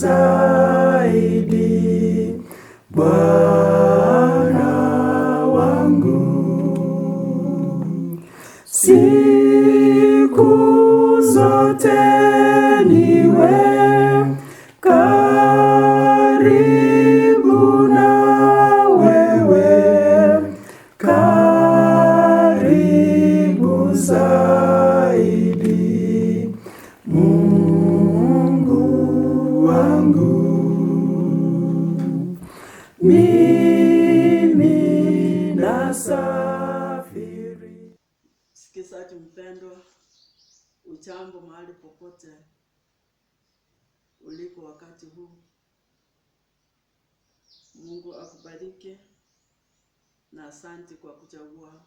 zaidi, Bwana wangu. Siku zote niwe karibu na wewe, karibu zaidi, Mungu wangu. Mimi nasafiri. Msikilizaji mpendwa, ujambo mahali popote uliko wakati huu. Mungu akubariki na asante kwa kuchagua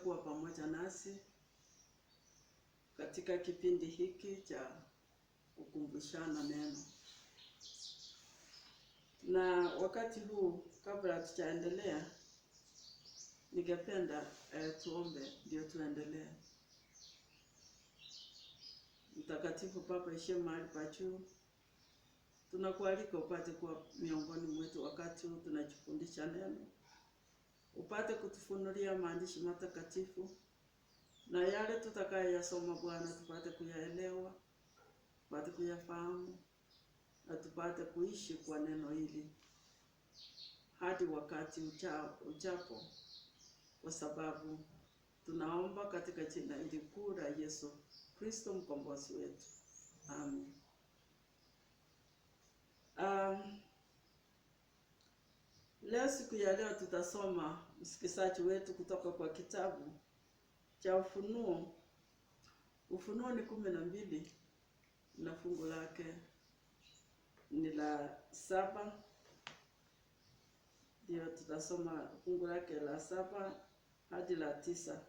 kuwa pamoja nasi katika kipindi hiki cha kukumbushana neno. Na wakati huu, kabla tujaendelea, ningependa tuombe ndio tuendelee. Mtakatifu Baba ishiye mahali pa juu, tunakualika upate kuwa miongoni mwetu wakati huu tunajifundisha neno. Upate kutufunulia maandishi matakatifu, na yale tutakayoyasoma Bwana tupate kuyaelewa, tupate kuyafahamu, na tupate kuishi kwa neno hili hadi wakati ujapo, kwa sababu tunaomba katika jina hili kuu la Yesu Kristo mkombozi wetu. Amen. Leo siku ya leo tutasoma, msikilizaji wetu, kutoka kwa kitabu cha Ufunuo. Ufunuo ni 12 na fungu lake ni la 7. Ndio tutasoma fungu lake la 7 hadi la 9.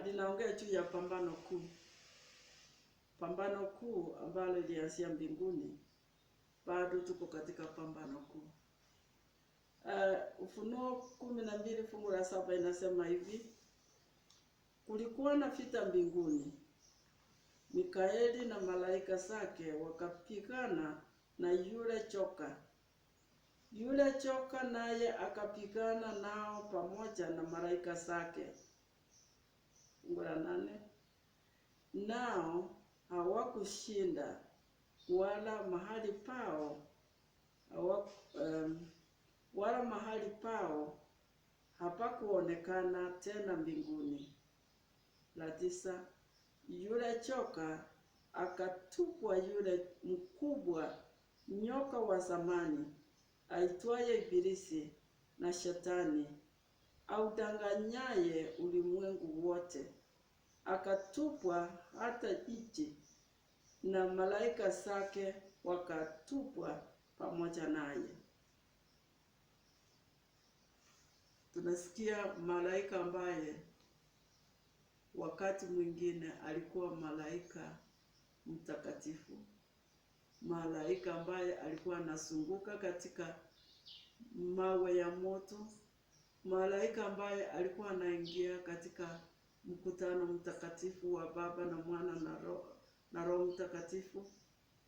Linaongea juu ya pambano kuu. Pambano kuu ambalo lilianzia mbinguni. Bado tuko katika pambano kuu. Ufunuo 12 fungu la 7 inasema hivi: kulikuwa na vita mbinguni. Mikaeli na malaika zake wakapigana na yule joka. Yule joka naye akapigana nao pamoja na malaika zake. Fungu la 8. Nao hawakushinda, wala mahali pao hapakuonekana tena mbinguni. La 9. Yule joka akatupwa, yule mkubwa nyoka wa zamani, aitwaye Ibilisi na Shetani, audanganyaye ulimwengu wote. Akatupwa hata nchi, na malaika zake wakatupwa pamoja naye. Tunasikia malaika ambaye wakati mwingine alikuwa malaika mtakatifu. Malaika ambaye alikuwa anazunguka katika mawe ya moto. Malaika ambaye alikuwa anaingia katika mkutano mtakatifu wa Baba na Mwana na Roho Mtakatifu.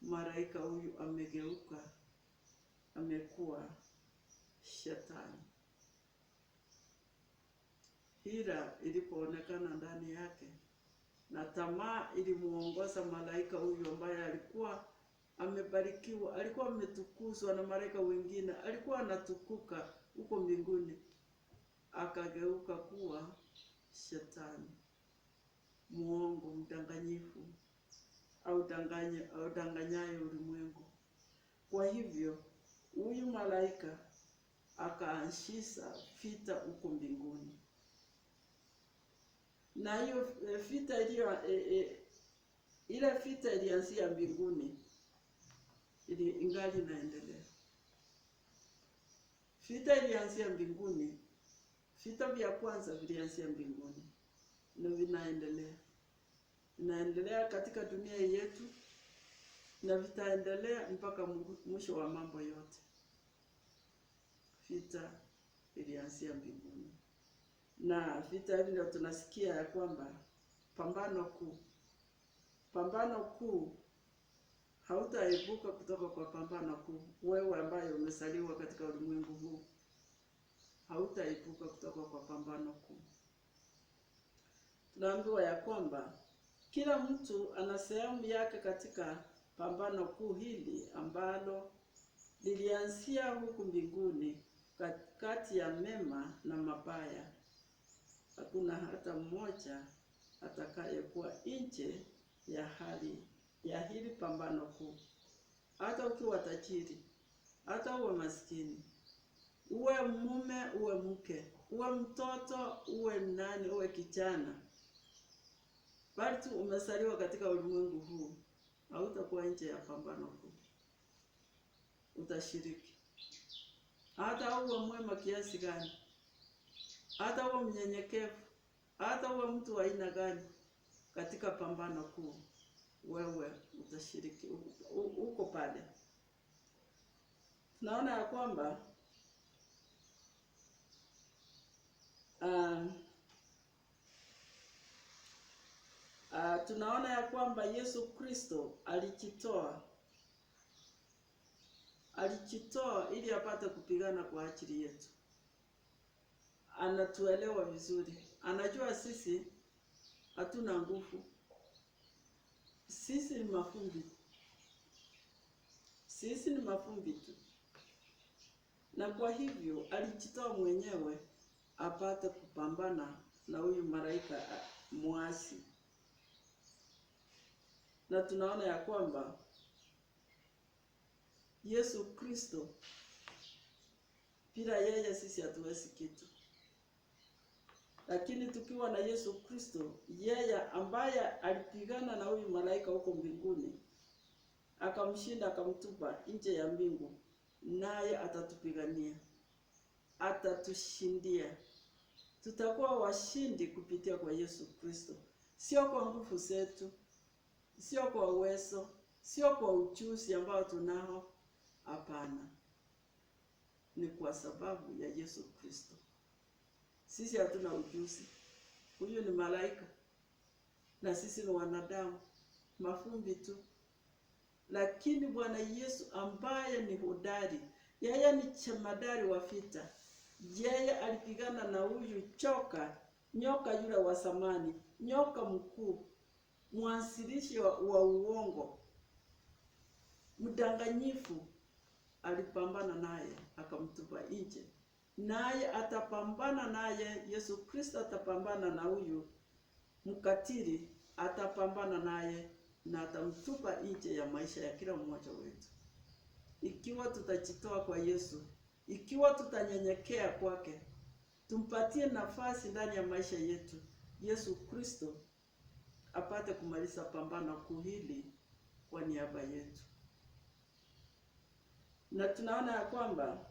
Malaika huyu amegeuka, amekuwa Shetani. Hila ilipoonekana ndani yake, na tamaa ilimuongoza malaika huyu ambaye alikuwa amebarikiwa, alikuwa ametukuzwa na malaika wengine, alikuwa anatukuka huko mbinguni, akageuka kuwa Shetani, muongo, mdanganyifu, audanganyaye ulimwengu. Kwa hivyo huyu malaika akaanzisha vita huko mbinguni. Na hiyo vita ile vita ilianzia mbinguni, ingali inaendelea. Vita ilianzia mbinguni. Vita vya kwanza vilianzia mbinguni na vinaendelea. Vinaendelea katika dunia yetu na vitaendelea mpaka mwisho wa mambo yote. Vita ilianzia mbinguni. Na vita hilo tunasikia ya kwamba pambano kuu pambano kuu, hautaepuka kutoka kwa pambano kuu. Wewe ambaye umesaliwa katika ulimwengu huu, hautaepuka kutoka kwa pambano kuu. Tunaambiwa ya kwamba kila mtu ana sehemu yake katika pambano kuu hili ambalo lilianzia huku mbinguni, kati ya mema na mabaya. Hakuna hata mmoja atakayekuwa nje ya hali ya hili pambano kuu. Hata ukiwa tajiri, hata uwe maskini, uwe mume, uwe mke, uwe mtoto, uwe nani, uwe kijana, bali tu umesaliwa katika ulimwengu huu, hautakuwa nje ya pambano kuu. Utashiriki. Hata uwe mwema kiasi gani, hata uwe mnyenyekevu, hata uwe mtu wa aina gani, katika pambano kuu wewe utashiriki, uko pale. Tunaona ya kwamba tunaona ya kwamba Yesu Kristo alijitoa ili apate kupigana kwa ajili yetu. Anatuelewa vizuri, anajua sisi hatuna nguvu, sisi ni mafumbi tu, na kwa hivyo alijitoa mwenyewe apate kupambana na huyu malaika muasi. Na tunaona ya kwamba Yesu Kristo, bila yeye sisi hatuwezi kitu. Lakini tukiwa na Yesu Kristo, yeye ambaye alipigana na huyu malaika huko mbinguni, akamshinda, akamtupa nje ya mbingu, naye atatupigania, atatushindia. Tutakuwa washindi kupitia kwa Yesu Kristo, sio kwa nguvu zetu, sio kwa uwezo, sio kwa ujuzi ambao tunao. Hapana, ni kwa sababu ya Yesu Kristo. Sisi hatuna ujuzi. Huyu ni malaika na sisi ni wanadamu, mafumbi tu. Lakini Bwana Yesu ambaye ni hodari, yeye ni jemadari wa vita, yeye alipigana na huyu nyoka yule wa zamani, nyoka mkuu, mwanzilishi wa uongo, mdanganyifu. Alipambana naye akamtupa nje, naye atapambana naye. Yesu Kristo atapambana na huyu mkatili, atapambana naye na atamtupa nje ya maisha ya kila mmoja wetu, ikiwa tutajitoa kwa Yesu, ikiwa tutanyenyekea kwake, tumpatie nafasi ndani ya maisha yetu. Yesu Kristo apate kumaliza pambano kuu hili kwa niaba yetu. Na tunaona ya kwamba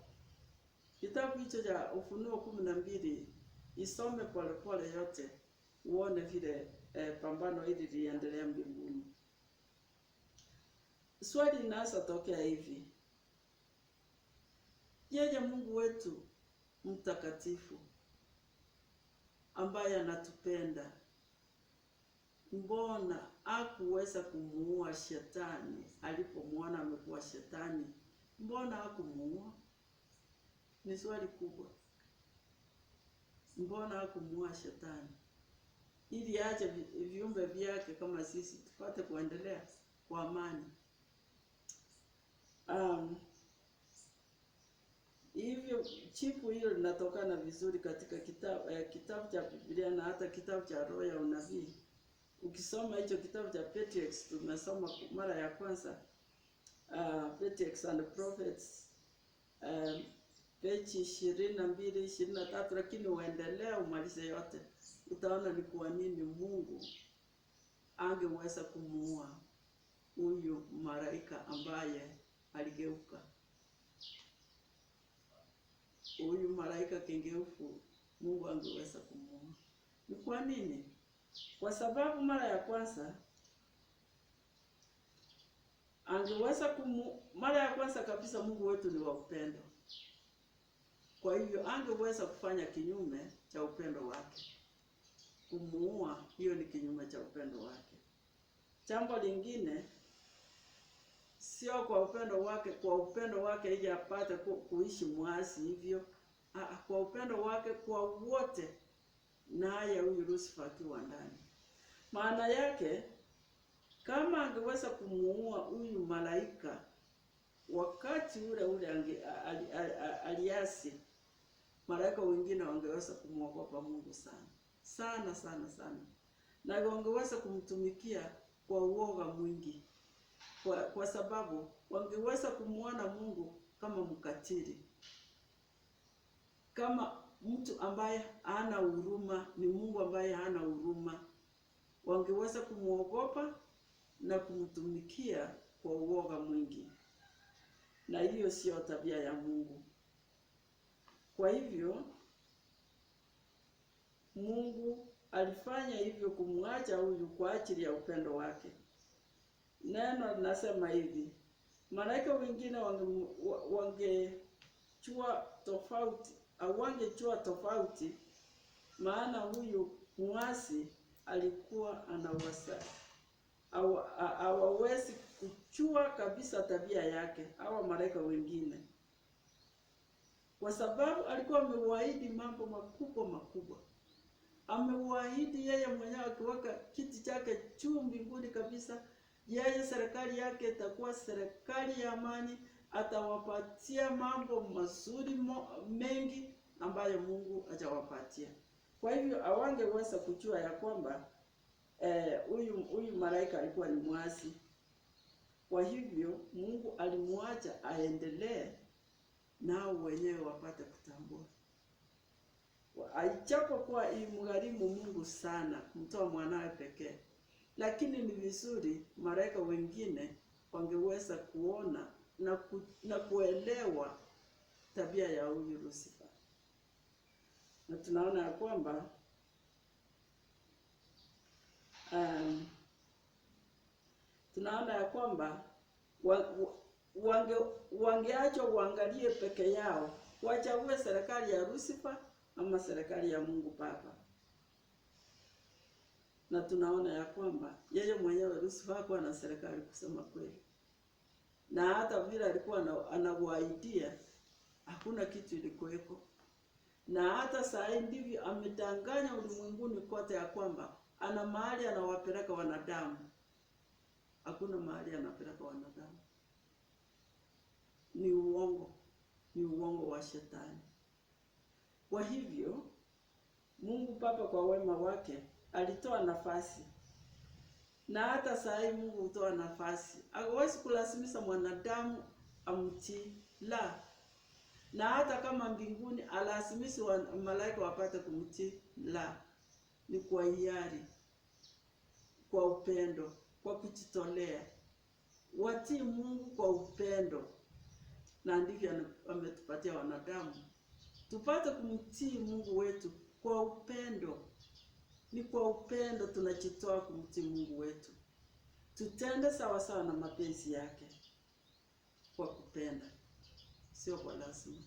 kitabu hicho cha Ufunuo 12, isome pole yote, uone vile pambano hili liendelea mbinguni. Swali linaweza tokea hivi: yeye Mungu wetu mtakatifu ambaye anatupenda, mbona hakuweza kumuua shetani alipomwona amekuwa shetani? Mbona hakumuua? Ni swali kubwa. Mbona hakumuua shetani ili aache viumbe vyake kama sisi tupate kuendelea kwa amani? Hivyo chipu hilo linatokana vizuri katika kitabu cha Biblia na hata kitabu cha Roho ya Unabii. Ukisoma hicho kitabu cha Patriarchs, tumesoma mara ya kwanza, Patriarchs and Prophets, page 22, 23, lakini uendelea umalize yote, utaona ni kwa nini Mungu angeweza kumuua huyu malaika ambaye aligeuka. Huyu malaika kengeufu Mungu angeweza kumuua. Ni kwa nini? Kwa sababu mara ya kwanza mara ya kwanza kabisa Mungu wetu ni wa upendo. Kwa hivyo angeweza kufanya kinyume cha upendo wake. Kumuua, hiyo ni kinyume cha upendo wake. Jambo lingine, sio kwa upendo wake ili apate kuishi mwasi hivyo. Kwa upendo wake kwa wote, naye huyu Lucifer akiwa ndani. Maana yake, kama angeweza kumuua huyu malaika wakati ule aliasi, malaika wengine wangeweza kumwogopa Mungu sana sana, na wangeweza kumtumikia kwa uoga mwingi, kwa sababu wangeweza kumuona Mungu kama mkatili, kama mtu ambaye hana huruma, ni Mungu ambaye hana huruma. Wangeweza kumuogopa na kumtumikia kwa uoga mwingi, na hiyo sio tabia ya Mungu. Kwa hivyo Mungu alifanya hivyo kumwacha huyu kwa ajili ya upendo wake. Neno linasema hivi, malaika wengine wangechua tofauti, maana huyu muasi alikuwa anawasa hawawezi kuchua kabisa tabia yake hawa malaika wengine, kwa sababu alikuwa amewaahidi mambo makubwa. Amewaahidi yeye mwenyewe akiweka kiti chake juu mbinguni kabisa, yeye serikali yake itakuwa serikali ya amani, atawapatia mambo mazuri mengi ambayo Mungu hajawapatia. Kwa hivyo hawangeweza kujua ya kwamba huyu malaika alikuwa ni mwasi. Kwa hivyo Mungu alimwacha aendelee, nao wenyewe wapate kutambua. Ijapokuwa ilimgharimu Mungu sana kumtoa mwanawe pekee, lakini ni vizuri malaika wengine wangeweza kuona na kuelewa tabia ya huyu Lucifer. Na tunaona ya kwamba wangeachwa uangalie peke yao, wachague serikali ya Lucifer ama serikali ya Mungu Baba. Na tunaona ya kwamba yeye mwenyewe Lucifer hakuwa na serikali kusema kweli, na hata vile alikuwa anawaaidia hakuna kitu ilikuweko. Na hata saa ndivyo amedanganya ulimwenguni kote ya kwamba ana mahali anawapeleka wanadamu. Hakuna mahali anapeleka wanadamu. Ni uongo wa shetani. Kwa hivyo Mungu Baba kwa wema wake alitoa nafasi, na hata saa Mungu hutoa nafasi. Hawezi kulazimisha mwanadamu amtii, la. Na hata kama mbinguni alazimishi malaika wapate kumtii, la. Ni kwa hiari, kwa upendo, kwa kujitolea. Watii Mungu kwa upendo, na ndivyo ametupatia wanadamu tupate kumtii Mungu wetu kwa upendo. Ni kwa upendo tunajitoa kumtii Mungu wetu. Tutende sawa sawa na mapenzi yake kwa kupenda, sio kwa lazima.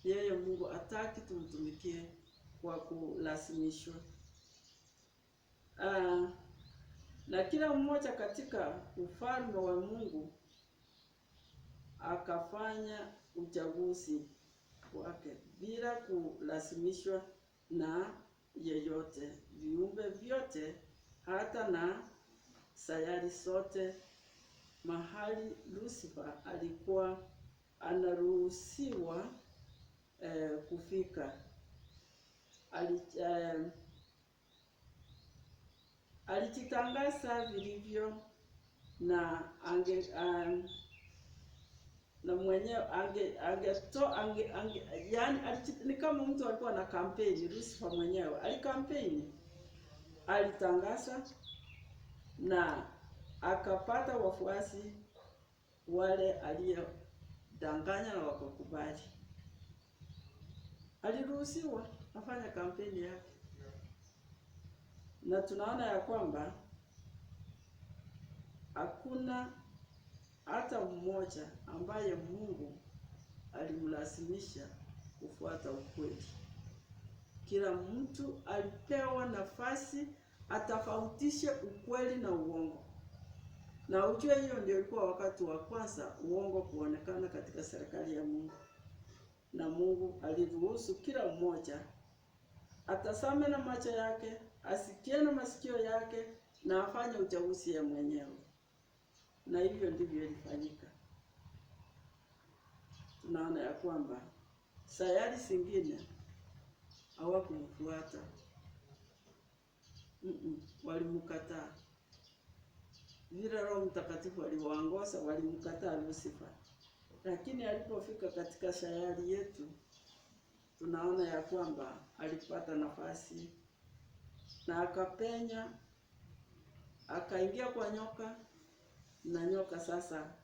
Yeye Mungu hataki tumtumikie kwa kulazimishwa. Na kila mmoja katika ufalme wa Mungu akafanya uchaguzi wake bila kulazimishwa na yeyote. Viumbe vyote, hata na sayari zote, mahali Lucifer alikuwa anaruhusiwa kufika, alijitangaza vilivyo, na na mwenyewe yani ni kama mtu alikuwa na kampeni. Lucifer mwenyewe alikampeni, alitangaza na akapata wafuasi wale aliyedanganya na wakakubali. Aliruhusiwa afanye kampeni yake. Na tunaona ya kwamba hakuna hata mmoja ambaye Mungu alimlazimisha kufuata ukweli. Kila mtu alipewa nafasi atafautishe ukweli na uongo. Na ujue hiyo ndio ilikuwa wakati wa kwanza uongo kuonekana katika serikali ya Mungu. Na Mungu aliruhusu kila mmoja atazame na macho yake, asikie na masikio yake, na afanye uchaguzi ya mwenyewe. Na hivyo ndivyo ilifanyika. Tunaona ya kwamba sayari zingine hawakumfuata. Walimkataa. Vile Roho Mtakatifu aliwaongoza, walimkataa Lucifer. Lakini alipofika katika sayari yetu, tunaona ya kwamba alipata nafasi na akapenya, akaingia kwa nyoka, na nyoka sasa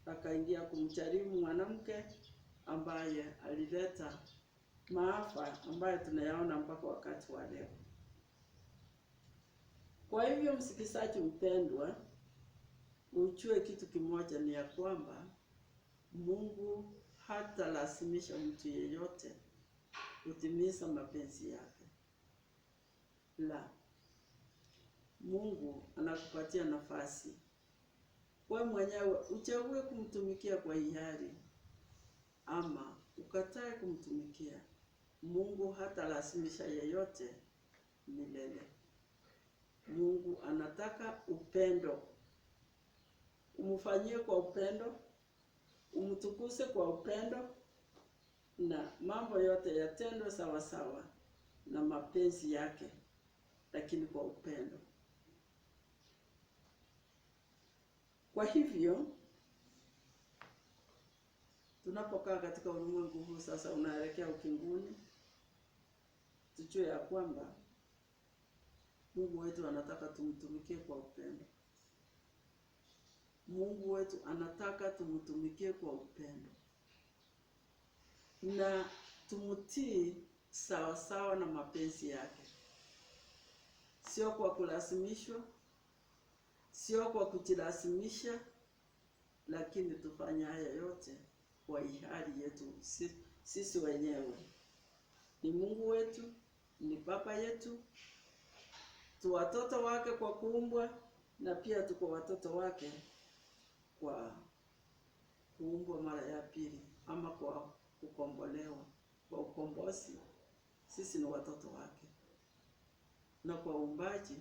akaingia kumjaribu mwanamke ambaye alileta maafa ambayo tunayaona mpaka wakati wa leo. Kwa hivyo msikilizaji mpendwa, ujue kitu kimoja ni ya kwamba Mungu hatalazimisha mtu yeyote kutimiza mapenzi yake. La, Mungu anakupatia nafasi. Wewe mwenyewe uchague kumtumikia kwa hiari ama ukatae kumtumikia. Mungu hatalazimisha yeyote milele. Mungu anataka upendo. Umfanyie kwa upendo, umtukuse kwa upendo, na mambo yote yatendwe sawa sawa na mapenzi yake, lakini kwa upendo. Kwa hivyo tunapokaa katika ulimwengu huu sasa unaelekea ukinguni, tujue ya kwamba Mungu wetu anataka tumtumikie kwa upendo. Mungu wetu anataka tumtumikie kwa upendo. Na tumutii sawa sawa na mapenzi yake. Sio kwa kulazimishwa, sio kwa kujilazimisha, lakini tufanye haya yote kwa hiari yetu sisi wenyewe. Ni Mungu wetu, ni Baba yetu, tu watoto wake kwa kuumbwa, na pia tuko watoto wake kwa kuumbwa mara ya pili, ama kwa kukombolewa, kwa ukombozi. Sisi ni watoto wake, na kwa uumbaji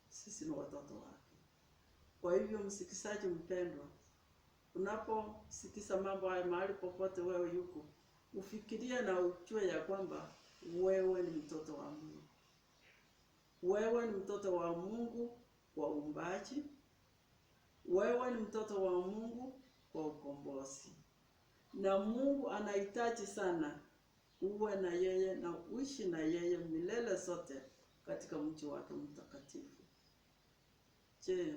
sisi ni watoto wake. Kwa hivyo msikizaji mpendwa, unaposikiza mambo haya mahali popote wewe yuko, ufikirie na ujue ya kwamba wewe ni mtoto wa Mungu. Wewe ni mtoto wa Mungu kwa uumbaji. Wewe ni mtoto wa Mungu kwa ukombozi. Na Mungu anahitaji sana uwe na yeye na uishi na yeye milele zote katika mji wake mtakatifu. Je,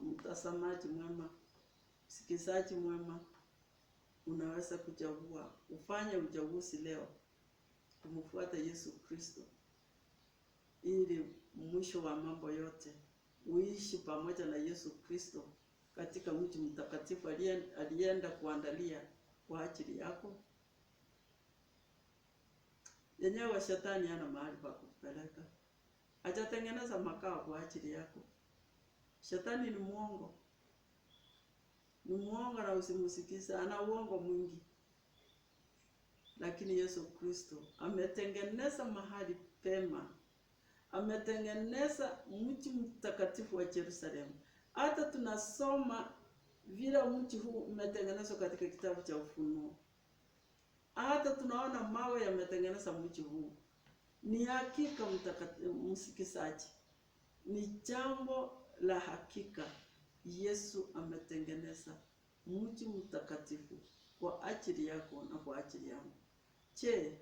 mtazamaji mwema, msikizaji mwema, unaweza kuchagua, ufanye uchaguzi leo kumfuata Yesu Kristo, ili mwisho wa mambo yote uishi pamoja na Yesu Kristo katika mji mtakatifu alienda kuandalia kwa ajili yako. Yenyewe shetani hana mahali pa kupeleka. Hajatengeneza makao kwa ajili yako. Shetani ni muongo. Ni muongo na usimsikize, ana uongo mwingi. Lakini Yesu Kristo ametengeneza mahali pema. Ametengeneza mji mtakatifu wa Yerusalemu. Hata tunasoma vile mji huu umetengenezwa katika kitabu cha Ufunuo. Hata tunaona mawe yametengeneza mji huu. Ni hakika msikizaji, ni jambo la hakika. Yesu ametengeneza mji mtakatifu kwa ajili yako na kwa ajili yangu. Je,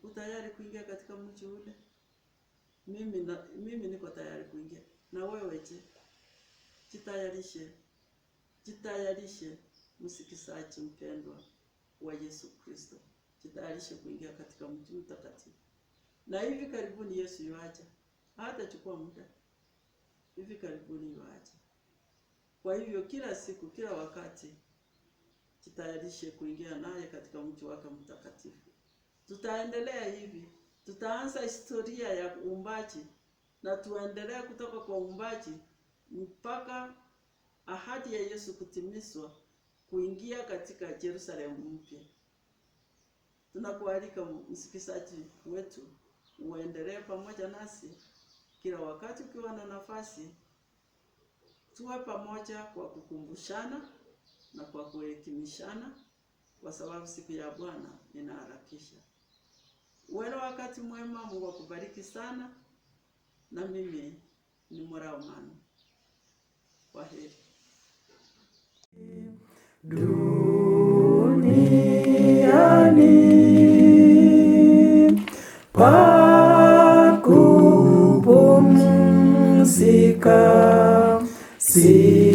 utayari kuingia katika mji ule? Mimi niko tayari kuingia. Na wewe je? Jitayarishe msikizaji mpendwa wa Yesu Kristo. Jitayarishe kuingia katika mji mtakatifu. Na hivi karibuni Yesu yuaja. Hatachukua muda. Hivi karibuni yuaja. Kwa hivyo kila siku, kila wakati, jitayarishe kuingia naye katika mji wake mtakatifu. Tutaendelea hivi Tutaanza historia ya uumbaji na tuendelee kutoka kwa uumbaji mpaka ahadi ya Yesu kutimizwa, kuingia katika Yerusalemu mpya. Tunakualika msikizaji wetu uendelee pamoja nasi kila wakati ukiwa na nafasi. Tuwe pamoja kwa kukumbushana na kwa kuhekimishana, kwa sababu siku ya Bwana inaharakisha. Uwe na wakati mwema. Mungu akubariki sana, na mimi ni Moraumani. Kwaheri. Duniani pa kupumzika sipaoni.